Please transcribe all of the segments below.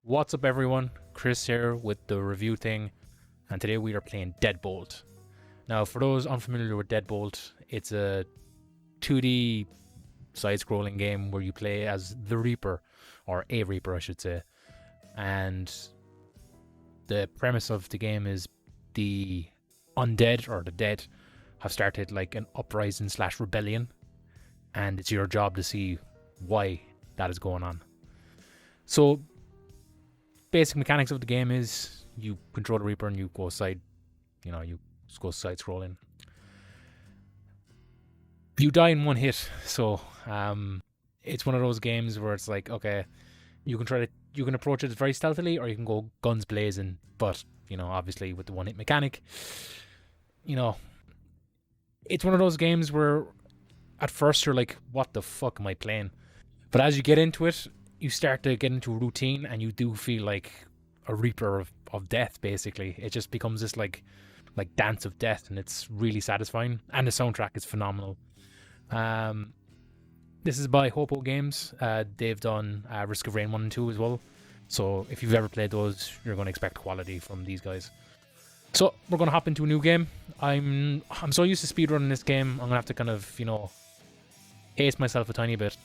What's up everyone, Chris here with the review thing, and today we are playing DEADBOLT. Now for those unfamiliar with DEADBOLT, it's a 2D side-scrolling game where you play as the Reaper, or a Reaper I should say, and the premise of the game is the undead, or the dead, have started like an uprising / rebellion, and it's your job to see why that is going on. So basic mechanics of the game is you control the Reaper and you go side, you just go side scrolling. You die in one hit, so it's one of those games where it's like, okay, you can approach it very stealthily, or you can go guns blazing, but obviously with the one hit mechanic, it's one of those games where at first you're like, what the fuck am I playing? But as you get into it, you start to get into a routine, and you do feel like a Reaper of death, basically. It just becomes this like dance of death, and it's really satisfying. And the soundtrack is phenomenal. This is by Hopo Games. They've done Risk of Rain 1 and 2 as well. So if you've ever played those, you're going to expect quality from these guys. So we're going to hop into a new game. I'm so used to speedrunning this game, I'm going to have to kind of, ace myself a tiny bit.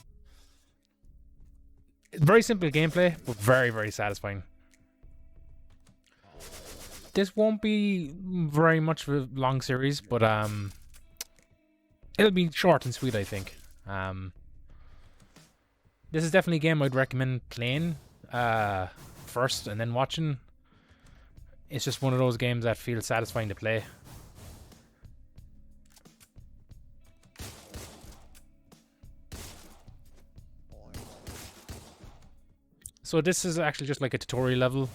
Very simple gameplay, but very, very satisfying. This won't be very much of a long series, but it'll be short and sweet, I think. This is definitely a game I'd recommend playing first and then watching. It's just one of those games that feels satisfying to play. So this is actually just like a tutorial level.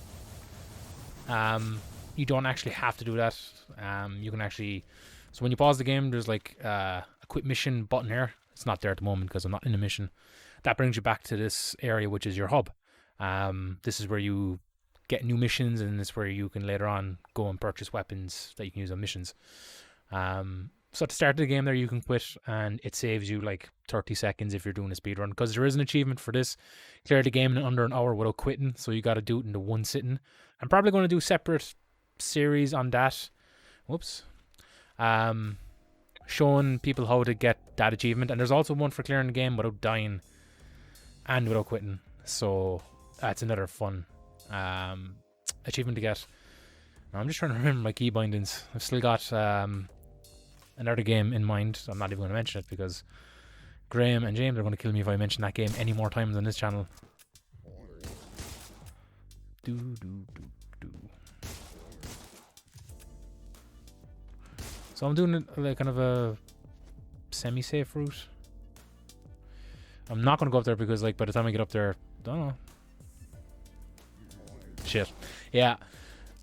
You don't actually have to do that. You can actually... So when you pause the game, there's like a quit mission button here. It's not there at the moment because I'm not in a mission. That brings you back to this area, which is your hub. This is where you get new missions, and it's where you can later on go and purchase weapons that you can use on missions. So at the start of the game there, you can quit, and it saves you like 30 seconds if you're doing a speedrun, because there is an achievement for this. Clear the game in under an hour without quitting, so you got to do it in the one sitting. I'm probably going to do separate series on that. Whoops. Showing people how to get that achievement, and there's also one for clearing the game without dying and without quitting. So that's another fun achievement to get. Now, I'm just trying to remember my key bindings. I've still got another game in mind. I'm not even going to mention it because Graham and James are going to kill me if I mention that game any more times on this channel. So I'm doing like kind of a semi-safe route. I'm not going to go up there because like by the time I get up there, I don't know. Shit. Yeah.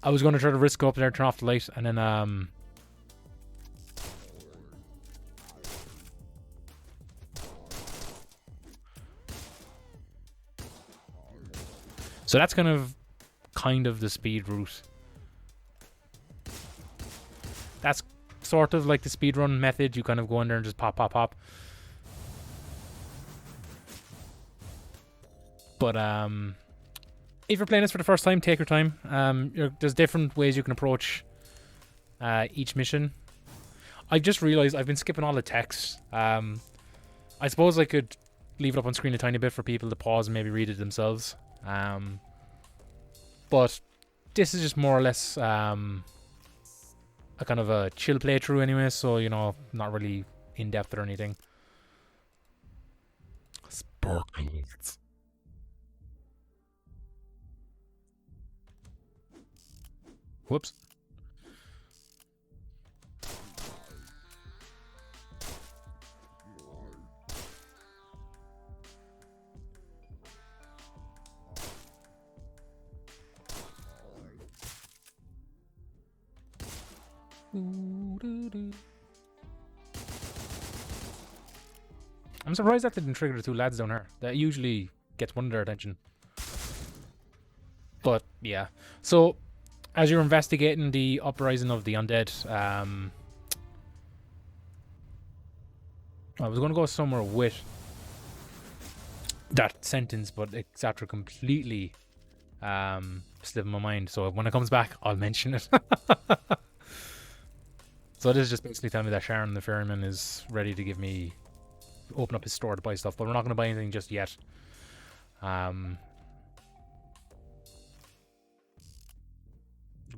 I was going to try to risk go up there, turn off the light, and then so that's kind of the speed route. That's sort of like the speedrun method. You kind of go in there and just pop. But if you're playing this for the first time, take your time. There's different ways you can approach each mission. I just realized I've been skipping all the text. I suppose I could leave it up on screen a tiny bit for people to pause and maybe read it themselves. But this is just more or less a kind of a chill playthrough anyway, so not really in depth or anything. Sparkles. Whoops. I'm surprised that didn't trigger the two lads down here. That usually gets one of their attention. But yeah, so as you're investigating the uprising of the undead, I was going to go somewhere with that sentence, but it's after completely Slip in my mind. So when it comes back, I'll mention it. So this is just basically telling me that Sharon the ferryman is ready to give me open up his store to buy stuff, but we're not going to buy anything just yet.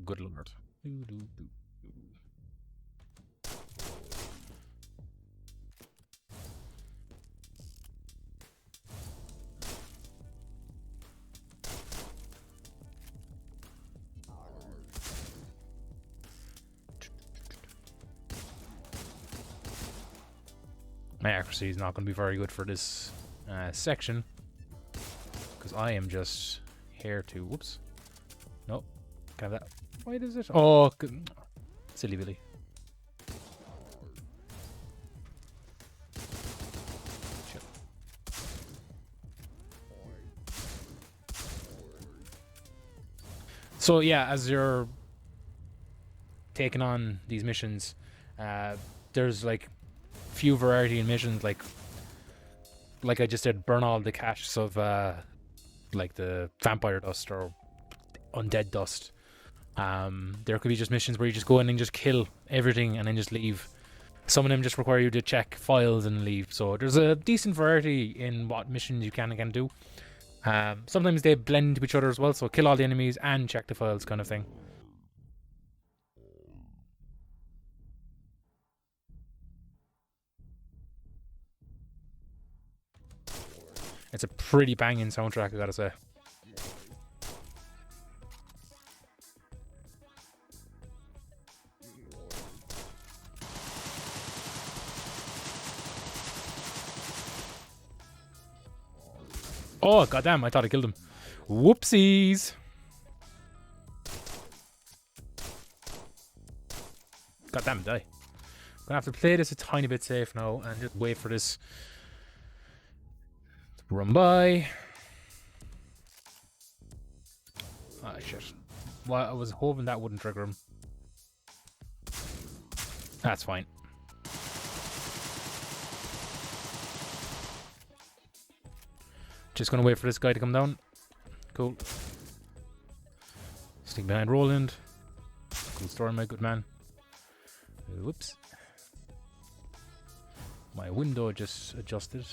Good lord. My accuracy is not going to be very good for this section, because I am just here to... Whoops. Nope. Can't have that. Why does it... Oh, silly Billy. Shit. So yeah, as you're taking on these missions, there's like few variety in missions, like I just said, burn all the caches of like the vampire dust or undead dust. There could be just missions where you just go in and just kill everything and then just leave. Some of them just require you to check files and leave. So there's a decent variety in what missions you can and can't do. Sometimes they blend to each other as well, so kill all the enemies and check the files kind of thing. It's a pretty banging soundtrack, I gotta say. Oh, goddamn, I thought I killed him. Whoopsies. Goddamn, die. I'm gonna have to play this a tiny bit safe now and just wait for this to run by. Ah, shit. Well, I was hoping that wouldn't trigger him. That's fine. Just gonna wait for this guy to come down. Cool. Sneak behind Roland. Cool story, my good man. Whoops. My window just adjusted.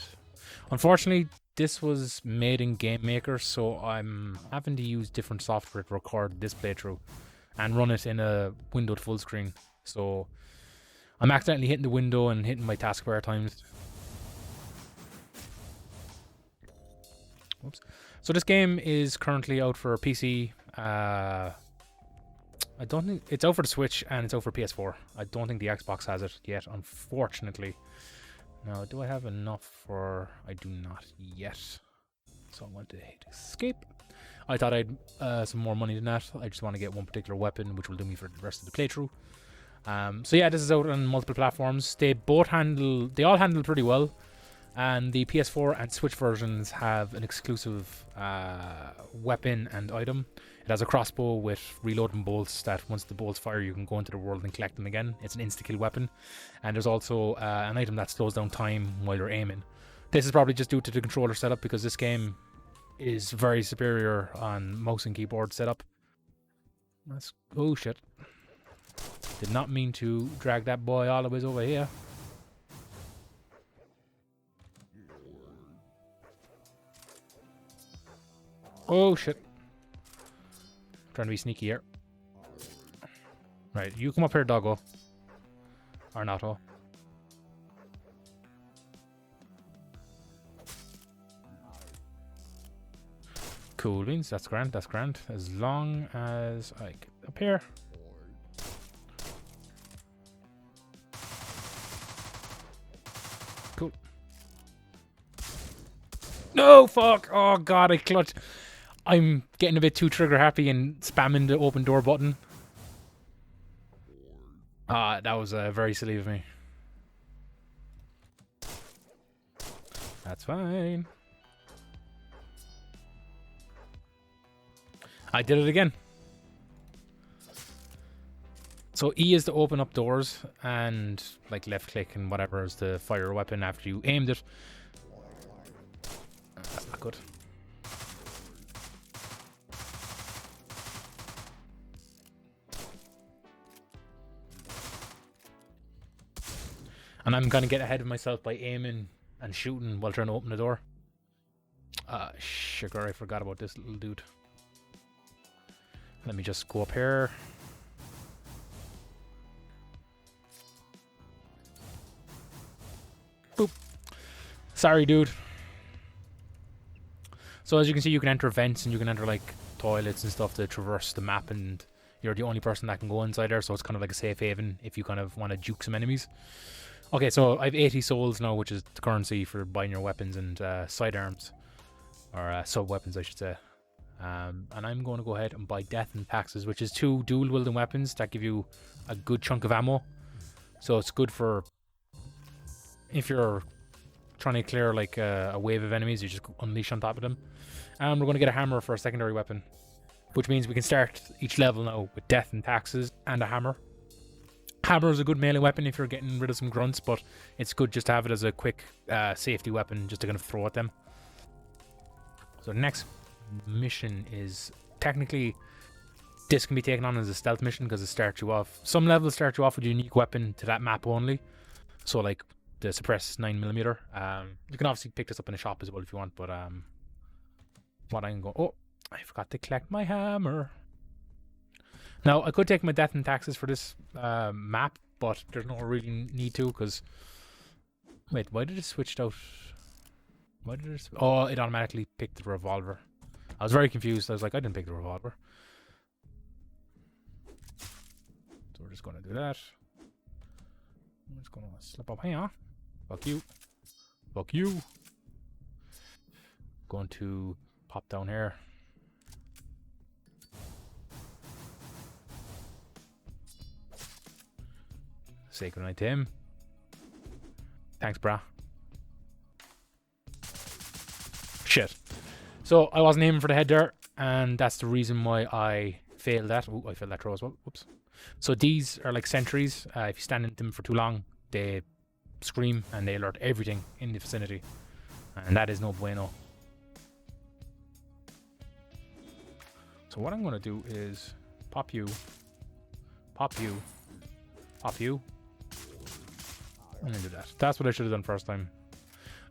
Unfortunately, this was made in Game Maker, so I'm having to use different software to record this playthrough and run it in a windowed full screen. So I'm accidentally hitting the window and hitting my taskbar at times. Oops. So this game is currently out for PC. I don't think it's out for the Switch and it's out for PS4. I don't think the Xbox has it yet, unfortunately. Now, do I have enough for... I do not yet. So I'm going to hit escape. I thought I'd some more money than that. I just want to get one particular weapon, which will do me for the rest of the playthrough. So yeah, this is out on multiple platforms. They all handle pretty well. And the PS4 and Switch versions have an exclusive weapon and item. It has a crossbow with reloading bolts that once the bolts fire, you can go into the world and collect them again. It's an insta-kill weapon. And there's also an item that slows down time while you're aiming. This is probably just due to the controller setup, because this game is very superior on mouse and keyboard setup. Oh shit. Did not mean to drag that boy all the way over here. Oh shit. Trying to be sneaky here. Right, you come up here, doggo. Or not, oh. Cool beans, that's grand, that's grand. As long as I get up here. Cool. No, fuck! Oh god, I clutched. I'm getting a bit too trigger happy and spamming the open door button. Ah, that was very silly of me. That's fine. I did it again. So E is to open up doors, and like left click and whatever is to fire a weapon after you aimed it. That's not good. And I'm gonna get ahead of myself by aiming and shooting while trying to open the door. Sugar, I forgot about this little dude. Let me just go up here. Boop. Sorry, dude. So as you can see, you can enter vents and you can enter like toilets and stuff to traverse the map, and you're the only person that can go inside there, so it's kind of like a safe haven if you kind of want to juke some enemies. Okay, so I have 80 souls now, which is the currency for buying your weapons and sidearms. Or sub-weapons, I should say. And I'm going to go ahead and buy Death and Taxes, which is 2 dual-wielding weapons that give you a good chunk of ammo. So it's good for if you're trying to clear like a wave of enemies, you just unleash on top of them. And we're going to get a hammer for a secondary weapon, which means we can start each level now with Death and Taxes and a hammer. Hammer is a good melee weapon if you're getting rid of some grunts, but it's good just to have it as a quick safety weapon just to kind of throw at them. So the next mission is technically, this can be taken on as a stealth mission because it starts you off. Some levels start you off with a unique weapon to that map only. So like the suppressed 9mm. You can obviously pick this up in a shop as well if you want, but what I'm going... Oh, I forgot to collect my hammer. Now, I could take my Death and Taxes for this map, but there's no really need to because... Wait, why did it switch out? Why did it... Oh, it automatically picked the revolver. I was very confused. I was like, I didn't pick the revolver. So we're just going to do that. I'm just going to slip up here. Fuck you. Fuck you. Going to pop down here. Say goodnight to him. Thanks, brah. Shit. So I wasn't aiming for the head there, and that's the reason why I failed that. Oh, I failed that throw as well. Whoops. So these are like sentries. If you stand in them for too long, they scream and they alert everything in the vicinity, and that is no bueno. So what I'm going to do is pop you, pop you, pop you, and then do that. That's what I should have done first time.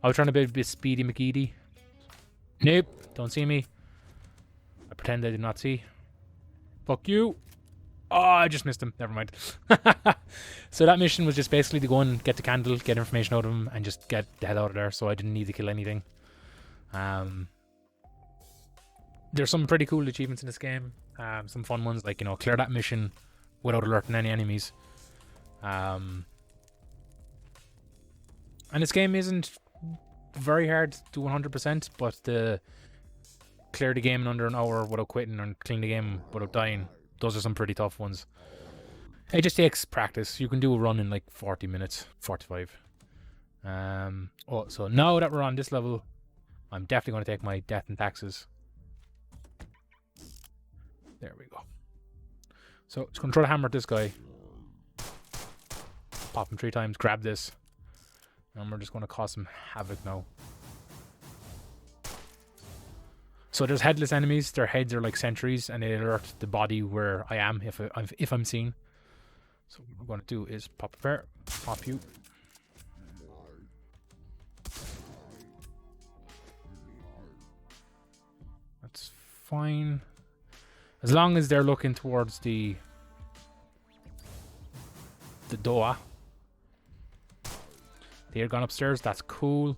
I was trying to be a bit speedy McGeady. Nope, don't see me. I pretend I did not see. Fuck you. Oh, I just missed him. Never mind. So that mission was just basically to go and get the candle, get information out of him, and just get the hell out of there. So I didn't need to kill anything. There's some pretty cool achievements in this game. Some fun ones, like, you know, clear that mission without alerting any enemies. And this game isn't very hard to do 100%, but the clear the game in under an hour without quitting and clean the game without dying, those are some pretty tough ones. It just takes practice. You can do a run in like 40 minutes, 45. Oh, so now that we're on this level, I'm definitely going to take my Death and Taxes. There we go. So just going to throw the hammer at this guy. Pop him 3 times, grab this. And we're just going to cause some havoc now. So there's headless enemies. Their heads are like sentries, and they alert the body where I am if I'm seen. So what we're going to do is pop a pair, pop you. That's fine. As long as they're looking towards the door. They're gone upstairs. That's cool.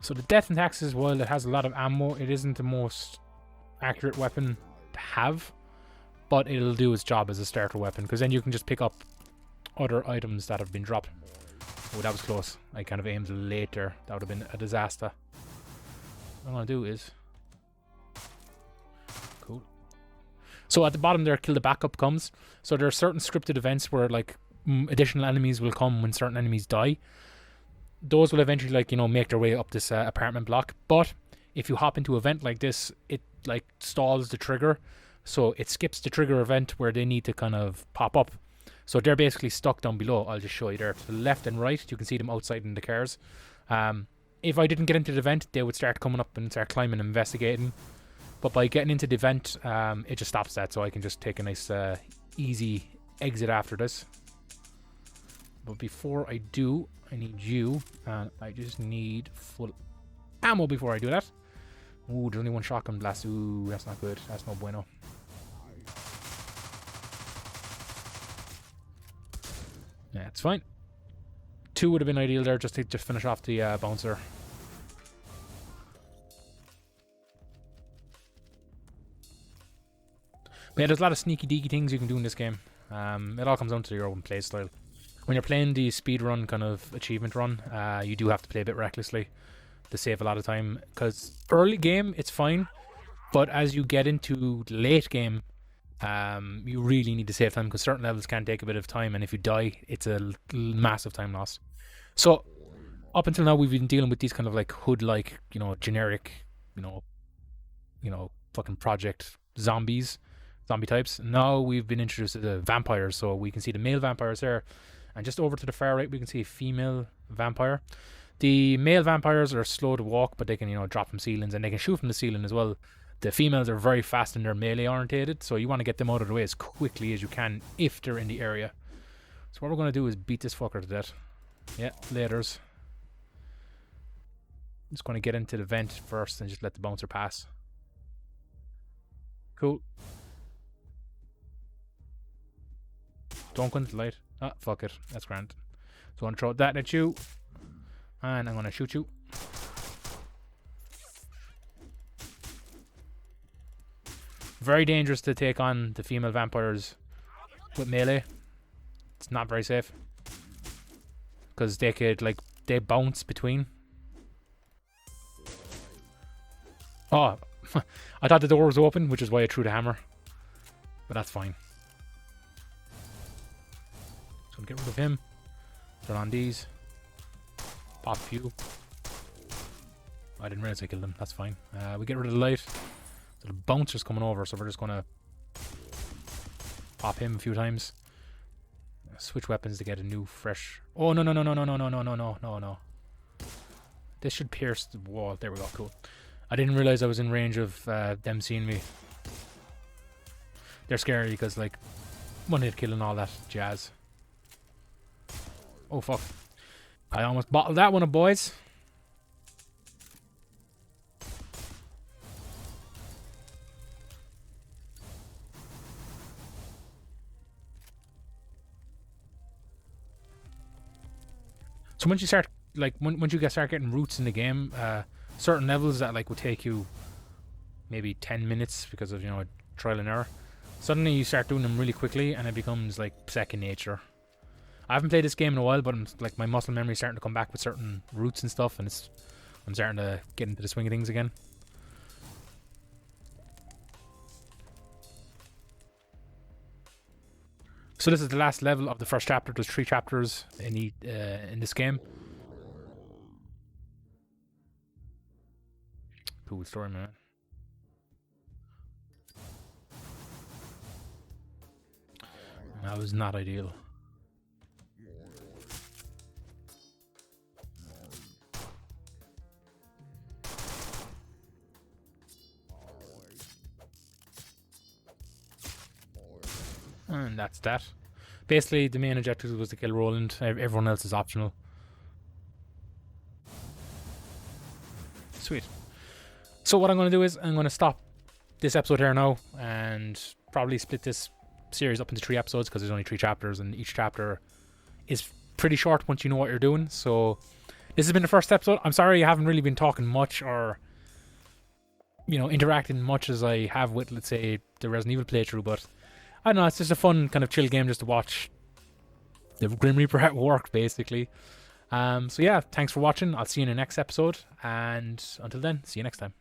So the Death and Taxes, while it has a lot of ammo, it isn't the most accurate weapon to have, but it'll do its job as a starter weapon, because then you can just pick up other items that have been dropped. Oh, that was close. I kind of aimed later. That would have been a disaster. What I'm going to do is... Cool. So at the bottom there, kill the backup comes. So there are certain scripted events where like additional enemies will come when certain enemies die. Those will eventually, like, you know, make their way up this apartment block. But if you hop into an event like this, it like stalls the trigger. So it skips the trigger event where they need to kind of pop up. So they're basically stuck down below. I'll just show you there. To the left and right, you can see them outside in the cars. if I didn't get into the vent, they would start coming up and start climbing and investigating. But by getting into the vent, it just stops that, so I can just take a nice easy exit after this. But before I do, I need you, and I just need full ammo before I do that. Ooh, there's only one shotgun blast. Ooh, that's not good. That's no bueno. Yeah, it's fine. 2 would have been ideal there, just to finish off the bouncer. But yeah, there's a lot of sneaky deaky things you can do in this game. It all comes down to your own play style. When you're playing the speedrun kind of achievement run, you do have to play a bit recklessly to save a lot of time, because early game it's fine, but as you get into late game, you really need to save time, because certain levels can take a bit of time, and if you die, it's a massive time loss. So up until now, we've been dealing with these kind of like hood-like, you know, generic, you know, fucking project zombie types. Now we've been introduced to the vampires, so we can see the male vampires there, and just over to the far right we can see a female vampire. The male vampires are slow to walk, but they can, you know, drop from ceilings, and they can shoot from the ceiling as well. The females are very fast and they're melee orientated, so you want to get them out of the way as quickly as you can if they're in the area. So what we're going to do is beat this fucker to death. Yeah, laters. Just going to get into the vent first and just let the bouncer pass. Cool. Don't go into the light. Ah, fuck it. That's grand. So I'm going to throw that at you. And I'm going to shoot you. Very dangerous to take on the female vampires with melee. It's not very safe, because they could, like, they bounce between. Oh, I thought the door was open, which is why I threw the hammer. But that's fine. So get rid of him. Turn on these. Pop a few. I didn't realize I killed him. That's fine. We get rid of the light. So the bouncer's coming over, so we're just gonna pop him a few times. Switch weapons to get a new fresh. Oh no no no no no no no no no no no no. This should pierce the wall. There we go. Cool. I didn't realize I was in range of them seeing me. They're scary because, like, one hit kill and all that jazz. Oh fuck! I almost bottled that one up, boys. So once you start, like, once you start getting roots in the game, certain levels that, like, would take you maybe 10 minutes because of, you know, trial and error, suddenly you start doing them really quickly and it becomes like second nature. I haven't played this game in a while, but I'm, like, my muscle memory is starting to come back with certain routes and stuff, and I'm starting to get into the swing of things again. So this is the last level of the first chapter. There's 3 chapters in this game. Cool story, man. That was not ideal. And that's that. Basically, the main objective was to kill Roland. Everyone else is optional. Sweet. So what I'm going to do is I'm going to stop this episode here now and probably split this series up into 3 episodes, because there's only 3 chapters and each chapter is pretty short once you know what you're doing. So this has been the first episode. I'm sorry I haven't really been talking much or, you know, interacting much as I have with, let's say, the Resident Evil playthrough, but I don't know, it's just a fun kind of chill game just to watch the Grim Reaper at work, basically. So yeah, thanks for watching. I'll see you in the next episode, and until then, see you next time.